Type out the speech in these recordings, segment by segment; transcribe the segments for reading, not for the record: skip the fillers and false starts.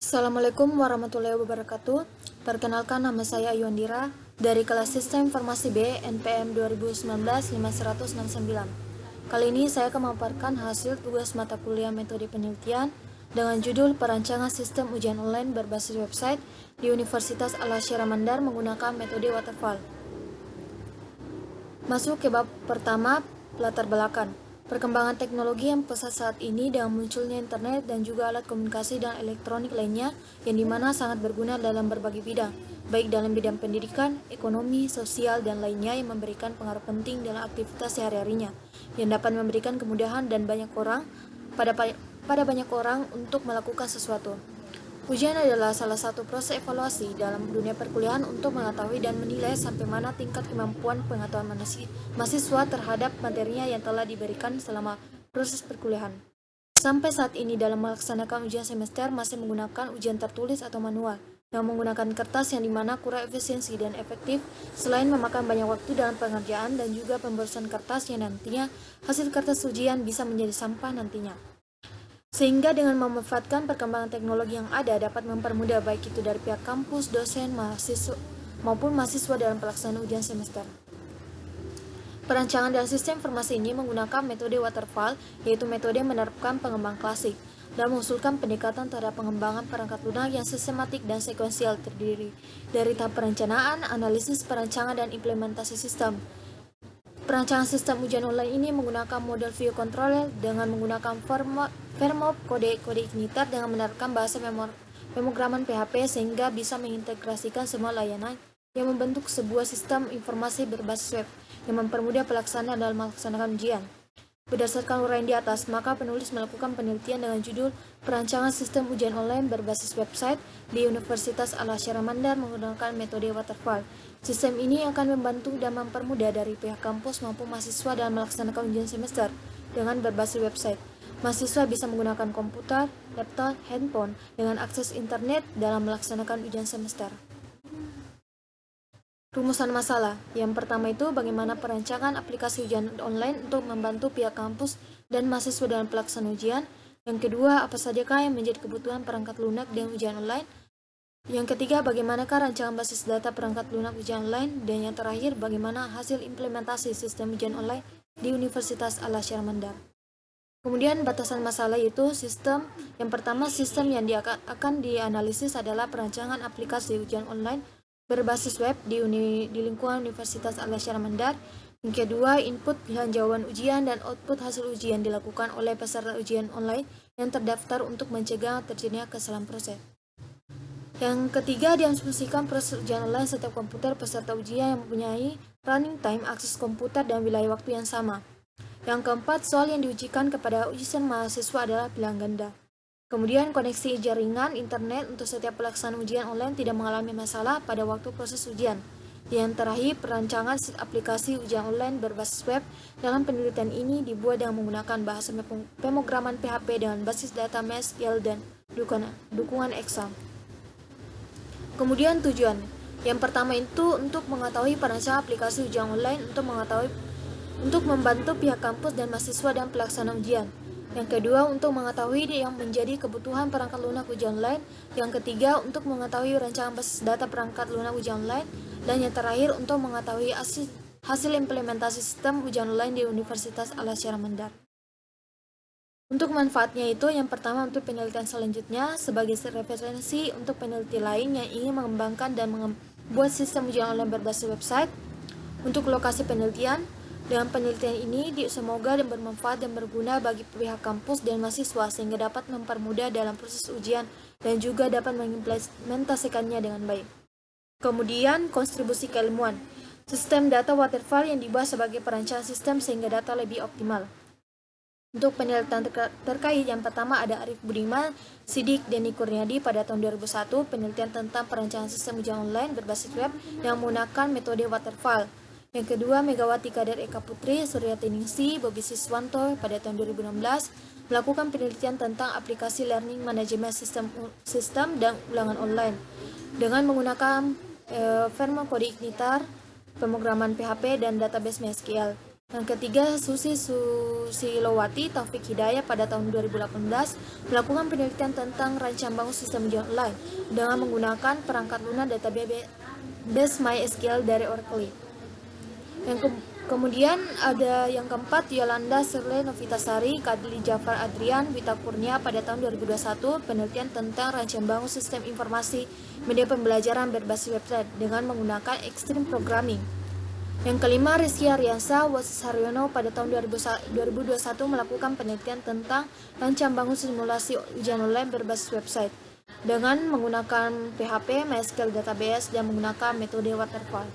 Assalamualaikum warahmatullahi wabarakatuh. Perkenalkan, nama saya Ayuandira dari kelas Sistem Informasi B NPM 2019-5169. Kali ini saya akan memaparkan hasil tugas mata kuliah metode penelitian dengan judul Perancangan Sistem Ujian Online berbasis website di Universitas Al-Azhar Mandar menggunakan metode waterfall. Masuk ke bab pertama, latar belakang. Perkembangan teknologi yang pesat saat ini dengan munculnya internet dan juga alat komunikasi dan elektronik lainnya yang dimana sangat berguna dalam berbagai bidang, baik dalam bidang pendidikan, ekonomi, sosial, dan lainnya yang memberikan pengaruh penting dalam aktivitas sehari-harinya, yang dapat memberikan kemudahan dan pada banyak orang untuk melakukan sesuatu. Ujian adalah salah satu proses evaluasi dalam dunia perkuliahan untuk mengetahui dan menilai sampai mana tingkat kemampuan pengetahuan mahasiswa terhadap materinya yang telah diberikan selama proses perkuliahan. Sampai saat ini dalam melaksanakan ujian semester masih menggunakan ujian tertulis atau manual, yang menggunakan kertas yang dimana kurang efisiensi dan efektif selain memakan banyak waktu dalam pengerjaan dan juga pemborosan kertas yang nantinya hasil kertas ujian bisa menjadi sampah nantinya. Sehingga dengan memanfaatkan perkembangan teknologi yang ada dapat mempermudah baik itu dari pihak kampus, dosen, mahasiswa maupun mahasiswa dalam pelaksanaan ujian semester. Perancangan dalam sistem informasi ini menggunakan metode waterfall, yaitu metode menerapkan pengembang klasik, dan mengusulkan pendekatan terhadap pengembangan perangkat lunak yang sistematik dan sekuensial terdiri dari tahap perencanaan, analisis perancangan, dan implementasi sistem. Perancangan sistem ujian online ini menggunakan model view controller dengan menggunakan Vermop kode igniter dengan menerapkan bahasa pemrograman PHP sehingga bisa mengintegrasikan semua layanan yang membentuk sebuah sistem informasi berbasis web yang mempermudah pelaksanaan dalam melaksanakan ujian. Berdasarkan uraian di atas, maka penulis melakukan penelitian dengan judul Perancangan Sistem Ujian Online berbasis website di Universitas Al-Azhar Mandar menggunakan metode waterfall. Sistem ini akan membantu dan mempermudah dari pihak kampus maupun mahasiswa dalam melaksanakan ujian semester dengan berbasis website. Mahasiswa bisa menggunakan komputer, laptop, handphone dengan akses internet dalam melaksanakan ujian semester. Rumusan masalah. Yang pertama itu bagaimana perancangan aplikasi ujian online untuk membantu pihak kampus dan mahasiswa dalam pelaksanaan ujian. Yang kedua, apa sajakah yang menjadi kebutuhan perangkat lunak dengan ujian online. Yang ketiga, bagaimanakah rancangan basis data perangkat lunak ujian online. Dan yang terakhir, bagaimana hasil implementasi sistem ujian online di Universitas Al-Azhar Mandar. Kemudian batasan masalah itu sistem. Yang pertama, sistem yang akan dianalisis adalah perancangan aplikasi ujian online berbasis web di lingkungan Universitas Al-Azhar Mandar. Yang kedua, input pilihan jawaban ujian dan output hasil ujian dilakukan oleh peserta ujian online yang terdaftar untuk mencegah terjadinya kesalahan proses. Yang ketiga, diasumsikan proses ujian online setiap komputer peserta ujian yang mempunyai running time, akses komputer, dan wilayah waktu yang sama. Yang keempat, soal yang diujikan kepada ujian mahasiswa adalah pilihan ganda. Kemudian, koneksi jaringan internet untuk setiap pelaksanaan ujian online tidak mengalami masalah pada waktu proses ujian. Yang terakhir, perancangan aplikasi ujian online berbasis web dalam penelitian ini dibuat dengan menggunakan bahasa pemrograman PHP dengan basis data MySQL dan dukungan Excel. Kemudian tujuan. Yang pertama itu untuk mengetahui perancangan aplikasi ujian online untuk membantu pihak kampus dan mahasiswa dalam pelaksanaan ujian. Yang kedua, untuk mengetahui yang menjadi kebutuhan perangkat lunak ujian online. Yang ketiga, untuk mengetahui rancangan basis data perangkat lunak ujian online. Dan yang terakhir, untuk mengetahui hasil implementasi sistem ujian online di Universitas Al-Azhar Mandar. Untuk manfaatnya itu, yang pertama untuk penelitian selanjutnya sebagai referensi untuk peneliti lain yang ingin mengembangkan dan membuat sistem ujian online berbasis website. Untuk lokasi penelitian, dengan penelitian ini semoga dan bermanfaat dan berguna bagi pihak kampus dan mahasiswa sehingga dapat mempermudah dalam proses ujian dan juga dapat mengimplementasikannya dengan baik. Kemudian, kontribusi keilmuan. Sistem data waterfall yang dibahas sebagai perancangan sistem sehingga data lebih optimal. Untuk penelitian terkait, yang pertama ada Arif Budiman, Sidik, Denny Kurniadi pada tahun 2001 penelitian tentang perancangan sistem ujian online berbasis web yang menggunakan metode waterfall. Yang kedua, Megawati Kader Eka Putri, Suryati Ningsi, Bobi Siswanto pada tahun 2016 melakukan penelitian tentang aplikasi learning management sistem dan ulangan online dengan menggunakan Vermop kode igniter, pemrograman PHP, dan database MySQL. Yang ketiga, Susi Susilowati Taufik Hidayah pada tahun 2018 melakukan penelitian tentang rancang bangun sistem ujian online dengan menggunakan perangkat lunak database MySQL dari Oracle. Kemudian ada yang keempat, Yolanda Sirle Novitasari Kadli Jafar Adrian Wita Kurnia pada tahun 2021 penelitian tentang rancang bangun sistem informasi media pembelajaran berbasis website dengan menggunakan Extreme Programming. Yang kelima, Rizky Aryansa Wasis Haryono pada tahun 2021 melakukan penelitian tentang rancang bangun simulasi ujian online berbasis website dengan menggunakan PHP, MySQL Database, dan menggunakan metode waterfall.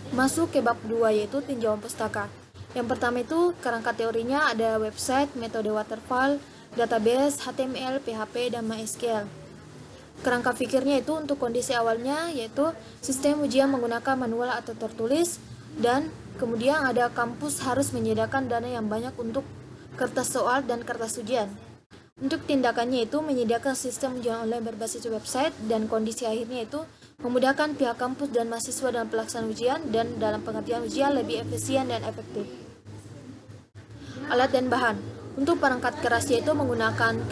Masuk ke bab 2, yaitu tinjauan pustaka. Yang pertama itu kerangka teorinya ada website, metode waterfall, database, HTML, PHP, dan MySQL. Kerangka pikirnya itu untuk kondisi awalnya yaitu sistem ujian menggunakan manual atau tertulis, dan kemudian ada kampus harus menyediakan dana yang banyak untuk kertas soal dan kertas ujian. Untuk tindakannya itu menyediakan sistem ujian online berbasis website, dan kondisi akhirnya itu memudahkan pihak kampus dan mahasiswa dalam pelaksanaan ujian dan dalam pengertian ujian lebih efisien dan efektif. Alat dan bahan. Untuk perangkat keras yaitu menggunakan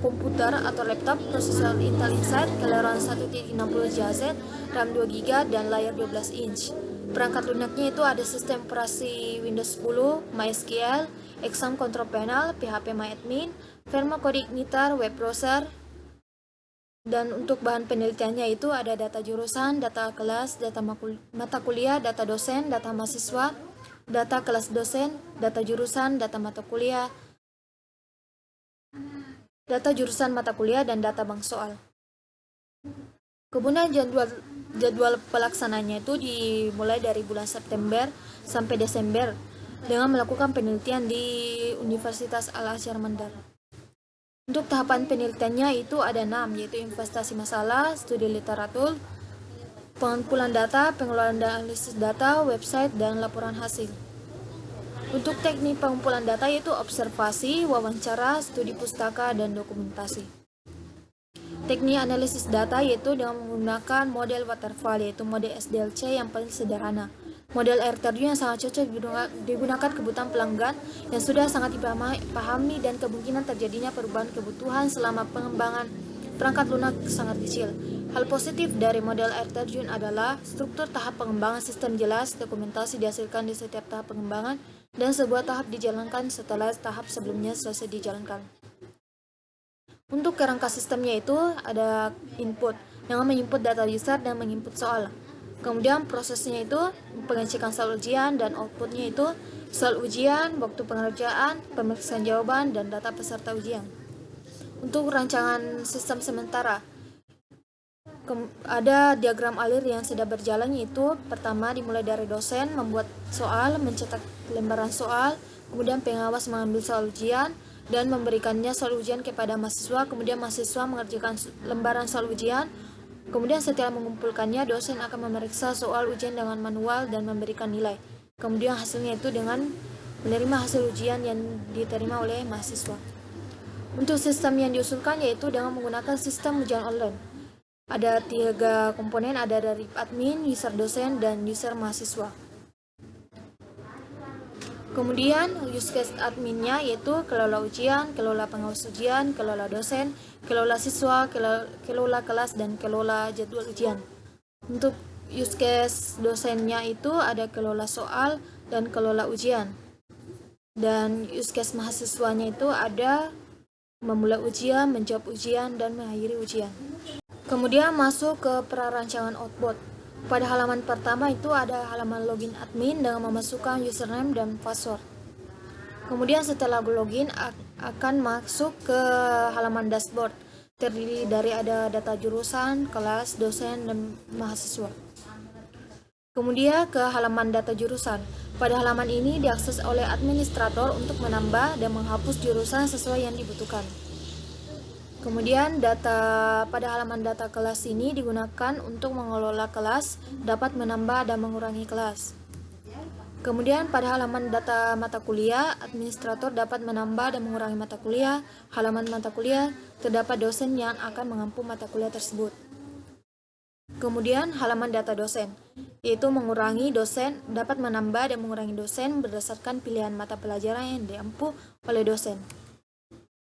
komputer atau laptop prosesor Intel Inside kelahiran 1.60 GHz, RAM 2 GB, dan layar 12 inch. Perangkat lunaknya itu ada sistem operasi Windows 10, MySQL, Exam Control Panel, PHP MyAdmin, Verma Code Igniter, web browser. Dan untuk bahan penelitiannya itu ada data jurusan, data kelas, data mata kuliah, data dosen, data mahasiswa, data kelas dosen, data jurusan, data mata kuliah, data jurusan mata kuliah, dan data bank soal. Kemudian jadwal pelaksananya itu dimulai dari bulan September sampai Desember dengan melakukan penelitian di Universitas Al-Azhar Mandar. Untuk tahapan penelitiannya itu ada 6, yaitu investasi masalah, studi literatur, pengumpulan data, pengelolaan dan analisis data, website, dan laporan hasil. Untuk teknik pengumpulan data yaitu observasi, wawancara, studi pustaka, dan dokumentasi. Teknik analisis data yaitu dengan menggunakan model waterfall, yaitu model SDLC yang paling sederhana. Model air terjun yang sangat cocok digunakan kebutuhan pelanggan yang sudah sangat dipahami dan kemungkinan terjadinya perubahan kebutuhan selama pengembangan perangkat lunak sangat kecil. Hal positif dari model air terjun adalah struktur tahap pengembangan sistem jelas, dokumentasi dihasilkan di setiap tahap pengembangan, dan sebuah tahap dijalankan setelah tahap sebelumnya selesai dijalankan. Untuk kerangka sistemnya itu ada input yang menginput data user dan menginput soal. Kemudian prosesnya itu pengecekan soal ujian, dan outputnya itu soal ujian, waktu pengerjaan, pemeriksaan jawaban, dan data peserta ujian. Untuk rancangan sistem sementara ada diagram alir yang sedang berjalan, yaitu pertama dimulai dari dosen membuat soal, mencetak lembaran soal, kemudian pengawas mengambil soal ujian dan memberikannya soal ujian kepada mahasiswa, kemudian mahasiswa mengerjakan lembaran soal ujian, kemudian setelah mengumpulkannya dosen akan memeriksa soal ujian dengan manual dan memberikan nilai. Kemudian hasilnya itu dengan menerima hasil ujian yang diterima oleh mahasiswa. Untuk sistem yang diusulkan yaitu dengan menggunakan sistem ujian online. Ada 3 komponen, ada dari admin, user dosen, dan user mahasiswa. Kemudian use case adminnya yaitu kelola ujian, kelola pengawas ujian, kelola dosen, kelola siswa, kelola kelas, dan kelola jadwal ujian. Untuk use case dosennya itu ada kelola soal dan kelola ujian. Dan use case mahasiswanya itu ada memulai ujian, menjawab ujian, dan mengakhiri ujian. Kemudian masuk ke prarancangan output. Pada halaman pertama itu ada halaman login admin dengan memasukkan username dan password. Kemudian setelah login akan masuk ke halaman dashboard. Terdiri dari ada data jurusan, kelas, dosen, dan mahasiswa. Kemudian ke halaman data jurusan. Pada halaman ini diakses oleh administrator untuk menambah dan menghapus jurusan sesuai yang dibutuhkan. Kemudian pada halaman data kelas ini digunakan untuk mengelola kelas, dapat menambah dan mengurangi kelas. Kemudian pada halaman data mata kuliah, administrator dapat menambah dan mengurangi mata kuliah. Halaman mata kuliah terdapat dosen yang akan mengampu mata kuliah tersebut. Kemudian halaman data dosen, yaitu dapat menambah dan mengurangi dosen berdasarkan pilihan mata pelajaran yang diampu oleh dosen.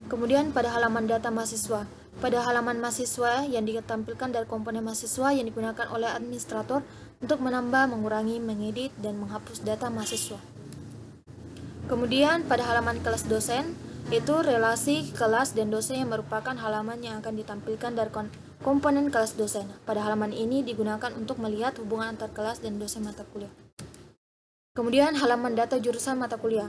Kemudian pada halaman data mahasiswa, pada halaman mahasiswa yang ditampilkan dari komponen mahasiswa yang digunakan oleh administrator untuk menambah, mengurangi, mengedit, dan menghapus data mahasiswa. Kemudian pada halaman kelas dosen, yaitu relasi kelas dan dosen yang merupakan halaman yang akan ditampilkan dari komponen kelas dosen. Pada halaman ini digunakan untuk melihat hubungan antar kelas dan dosen mata kuliah. Kemudian halaman data jurusan mata kuliah.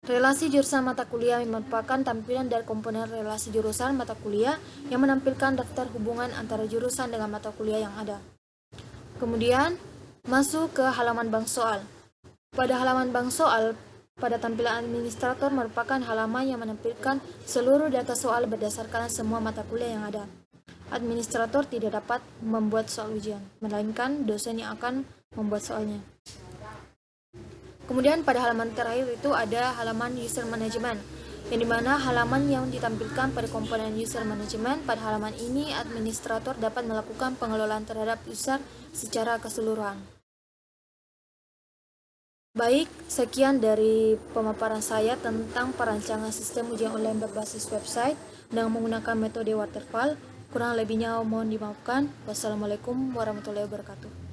Relasi jurusan mata kuliah merupakan tampilan dari komponen relasi jurusan mata kuliah yang menampilkan daftar hubungan antara jurusan dengan mata kuliah yang ada. Kemudian masuk ke halaman bank soal. Pada halaman bank soal, pada tampilan administrator merupakan halaman yang menampilkan seluruh data soal berdasarkan semua mata kuliah yang ada. Administrator tidak dapat membuat soal ujian, melainkan dosen yang akan membuat soalnya. Kemudian pada halaman terakhir itu ada halaman user management, yang dimana halaman yang ditampilkan pada komponen user management. Pada halaman ini, administrator dapat melakukan pengelolaan terhadap user secara keseluruhan. Baik, sekian dari pemaparan saya tentang perancangan sistem ujian online berbasis website dengan menggunakan metode waterfall. Kurang lebihnya mohon dimaafkan. Wassalamualaikum warahmatullahi wabarakatuh.